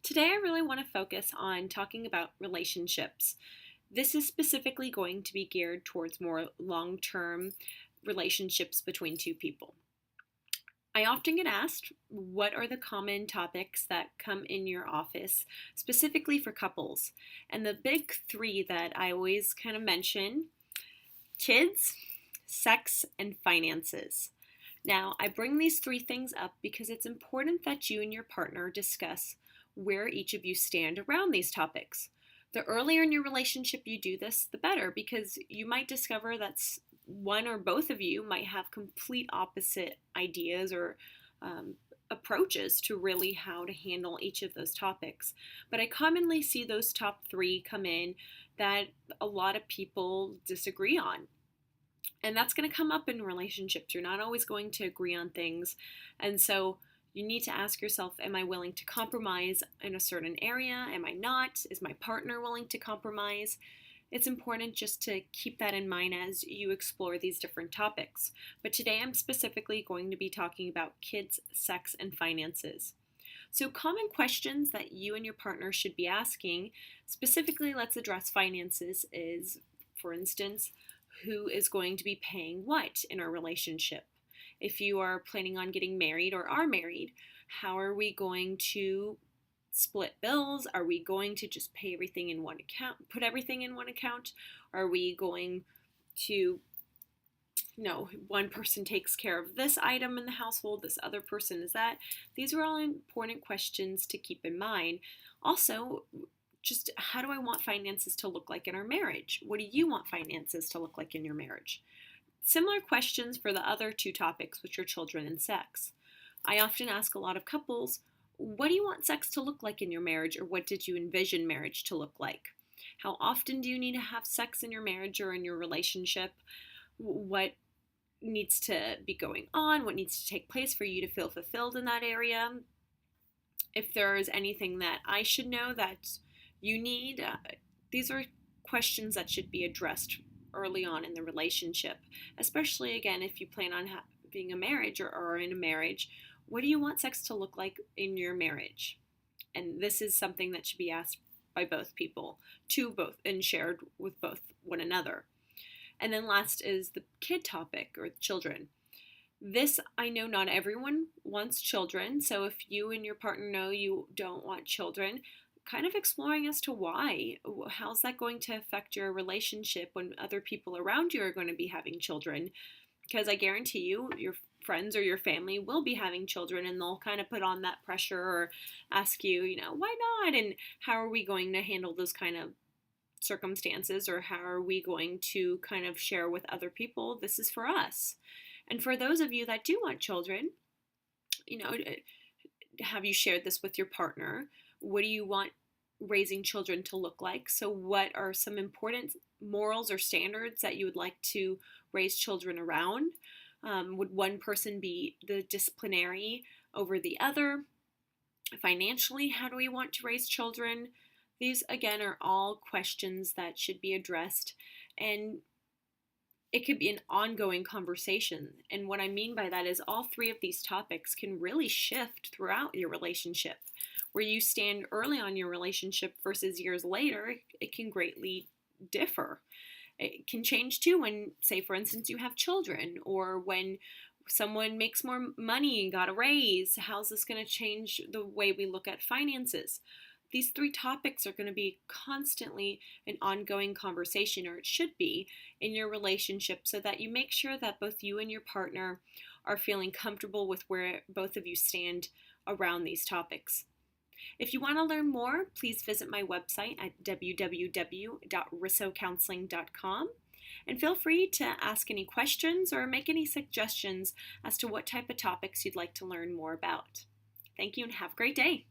Today, I really want to focus on talking about relationships. This is specifically going to be geared towards more long term relationships between two people. I often get asked, what are the common topics that come in your office specifically for couples? And the big three that I always kind of mention: kids, sex, and finances. Now, I bring these three things up because it's important that you and your partner discuss where each of you stand around these topics. The earlier in your relationship you do this, the better, because you might discover that one or both of you might have complete opposite ideas or um, approaches to really how to handle each of those topics. But I commonly see those top three come in that a lot of people disagree on. And that's going to come up in relationships. You're not always going to agree on things. And so you need to ask yourself, am I willing to compromise in a certain area? Am I not? Is my partner willing to compromise? It's important just to keep that in mind as you explore these different topics. But today I'm specifically going to be talking about kids, sex, and finances. So, common questions that you and your partner should be asking, specifically, let's address finances, is, for instance, who is going to be paying what in our relationship? If you are planning on getting married or are married, how are we going to split bills? Are we going to just pay everything in one account, put everything in one account? Are we going to, one person takes care of this item in the household, this other person is that? These are all important questions to keep in mind. Also, just how do I want finances to look like in our marriage? What do you want finances to look like in your marriage? Similar questions for the other two topics, which are children and sex. I often ask a lot of couples, what do you want sex to look like in your marriage, or what did you envision marriage to look like? How often do you need to have sex in your marriage or in your relationship? What needs to be going on? What needs to take place for you to feel fulfilled in that area? If there is anything that I should know that you need, these are questions that should be addressed early on in the relationship, especially again if you plan on having a marriage or are in a marriage. What do you want sex to look like in your marriage? And this is something that should be asked by both people, to both, and shared with both one another. And then last is the kid topic, or children. This, I know not everyone wants children, so if you and your partner know you don't want children, kind of exploring as to why. How's that going to affect your relationship when other people around you are going to be having children? Because I guarantee you, your friends or your family will be having children, and they'll kind of put on that pressure or ask you, why not? And how are we going to handle those kind of circumstances, or how are we going to kind of share with other people, this is for us? And for those of you that do want children, have you shared this with your partner? What do you want raising children to look like? So what are some important morals or standards that you would like to raise children around? Would one person be the disciplinary over the other? Financially, how do we want to raise children? These, again, are all questions that should be addressed, and it could be an ongoing conversation. And what I mean by that is all three of these topics can really shift throughout your relationship. Where you stand early on your relationship versus years later, it can greatly differ. It can change too when, say, for instance, you have children, or when someone makes more money and got a raise. How's this going to change the way we look at finances? These three topics are going to be constantly an ongoing conversation, or it should be, in your relationship, so that you make sure that both you and your partner are feeling comfortable with where both of you stand around these topics. If you want to learn more, please visit my website at www.rissocounseling.com, and feel free to ask any questions or make any suggestions as to what type of topics you'd like to learn more about. Thank you and have a great day.